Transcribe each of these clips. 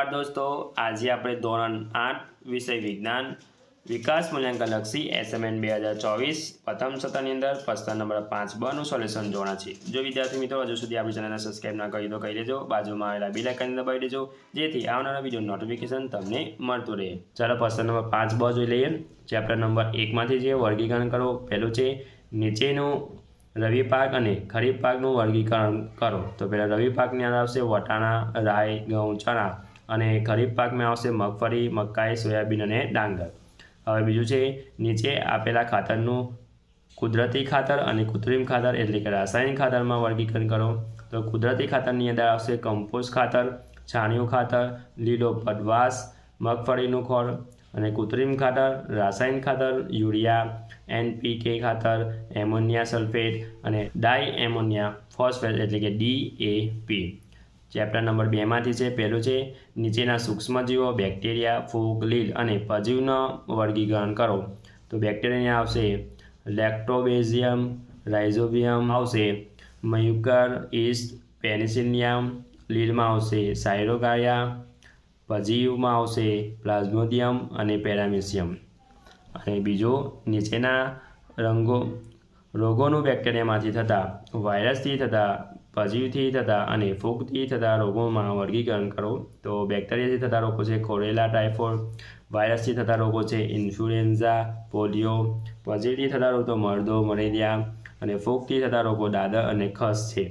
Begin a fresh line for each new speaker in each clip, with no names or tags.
नमस्कार दोस्तों, आज આપણે ધોરણ 8 વિષય વિજ્ઞાન વિકાસ મૂલ્યાંકનલક્ષી એસાઇનમેન્ટ 2024 પ્રથમ સત્રની અંદર પ્રશ્ન નંબર 5 નું સોલ્યુશન જોવાના છે। જો વિદ્યાર્થી મિત્રો હજુ સુધી આપણી ચેનલને સબસ્ક્રાઇબ ના કરી તો કરી લેજો, બાજુમાં આવેલા બેલ આઇકન દબાવી દેજો જેથી આવનારા વિડિયો નોટિફિકેશન તમને મળતું રહે। ચાલો પ્રશ્ન નંબર 5 જોઈ લઈએ। ચેપ્ટર નંબર 1 માંથી જે વર્ગીકરણ કરો, પહેલું છે નીચેનું रवि पाक और खरीफ पाकનું वर्गीकरण करो। तो पहला रवि पाकनी अंदर आवशे वटाणा, राय, घऊं, चना और खरीफ पाक में आवशे मगफળી, मकाई, सोयाबीन और डांगर। हवे बीजुं छे नीचे आपेला खातरनुं कुदरती खातर और कृत्रिम खातर एटले के रासायनिक खातर में वर्गीकरण करो। तो कुदरती खातरनी अंदर आवशे कम्पोस्ट खातर, छाणियुं खातर, लीलो पटवास, मगफळीनुं खोड़ और कृत्रिम खातर रासायनिक खातर यूरिया, NPK खातर, एमोनिया सल्फेट और डाई एमोनिया फॉस्फेट एटले के DAP। चैप्टर नंबर 2 में है पहलू है नीचेना सूक्ष्मजीवो बेक्टेरिया, फूग, लील और परजीवનું वर्गीकरण करो। तो बेक्टेरिया आवशे लैक्टोबेजियम, राइजोबियम आवशे म्यूकर ईस्ट, पेनिसिलियम, लील में आवशे साइरोगाया, परजीव में आवशे प्लाज्मोडियम और पेरामीशियम। और बीजो नीचेना रोगों बेक्टेरियामांथी थता वायरसथी थता परजीवथी थता और फूगथी थता रोगों में वर्गीकरण करो। तो बेक्टेरियाथी थता रोगों है खोरेला टाइफॉइड, वायरसथी थता रोगों है इन्फ्लुएंजा, पोलियो, परजीवथी थता रोग तो मरदो, मलेरिया और फूगथी थता रोगों दादर और खस है।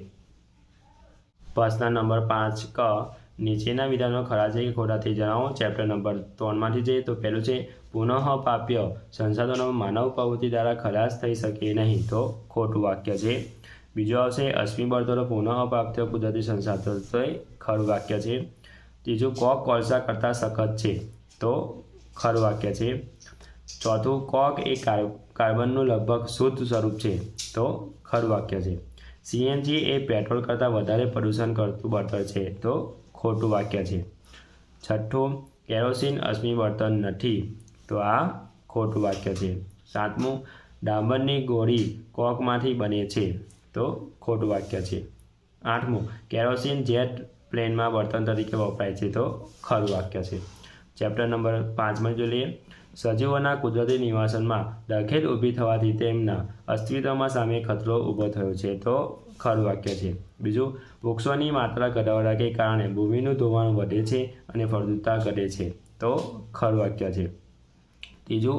प्रश्न नंबर 5 क नीचेना विधानों खरा है कि खोटा थी जणावो। चैप्टर नंबर 3 में है तो पहलू है पुनः प्राप्य संसाधनों मानव प्रवृत्ति द्वारा खलास थई सके नहीं। तो खोटू वाक्य है। बीजो आवशे अश्मी बळतरो पुनः प्राप्य कुदरती संसाधन तो खरु वाक्य है। तीजू कॉक कोळसा करता सखत है। तो खरु वाक्य है। चौथु कॉक एक कार्बनનું लगभग शुद्ध स्वरूप है। तो खरु वाक्य है। CNG ए पेट्रोल करता वधारे प्रदूषण करतु बळतर है। तो खोटू वाक्य है। छठ्ठू केरोसिन अश्मी बळतर नथी। तो आ खोटू वाक्य है। सातमू डांबरनी गोળી कॉकमांथी बने छे। तो खोटू वाक्य है। आठमू केरोसिन जेट प्लेन में बर्तन तरीके वपराय छे। तो खरु वाक्य है। चैप्टर नंबर 5 में जो लीए सजीवोना कुदरती निवासन में दखेल ऊभी थवाथी तेमना अस्तित्व सामे खतरो ऊभो थयो छे। तो खरु वाक्य है। बीजू वृक्षोनी मात्रा घटाडवा के कारणे भूमिनुं धोवाण वधे छे अने फळद्रुपता घटे छे। तो खरु वाक्य है। तीजू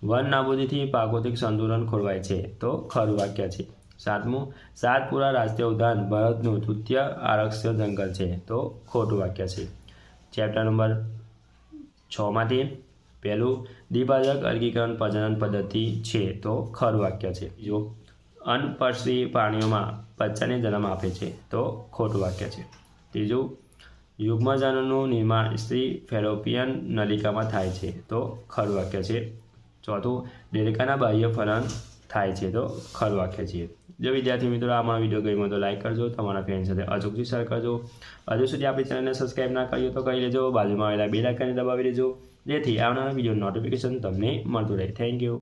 वन नाबूदीथी प्राकृतिक संतुलन खोरवाय छे। तो खरु वाक्य है। सातमू सातपुरा राष्ट्रीय उद्यान भारतनुं तृतीय आरक्षित जंगल है। तो खोटू वाक्य है। चैप्टर नंबर 6 में पहलू द्विभाजक वर्गीकरण प्रजनन पद्धति है। तो खरु वाक्य है। जो अनपर्शी प्राणियों में बच्चा ने जन्म आपे छे। तो खोटू वाक्य है। तीजू युग्मजनों निर्माण स्त्री फेलोपियन नलिका में थाय छे। तो खरु वाक्य है। चौथु देड़काना बाह्य फलन थाय छे। तो खरु वाक्य है। जो विद्यार्थी मित्रों आ विडियो गम्यो तो लाइक करजो, तमारा फ्रेंड साथे अचूकथी शेर करजो। हजू सुधी आपणी चेनलने सब्सक्राइब ना करी तो करी लेजो, बाजुमां आवेला बेल आइकन दबावी देजो जेथी आवनारा विडियो नोटिफिकेशन तमने मळतुं रहे। Thank you.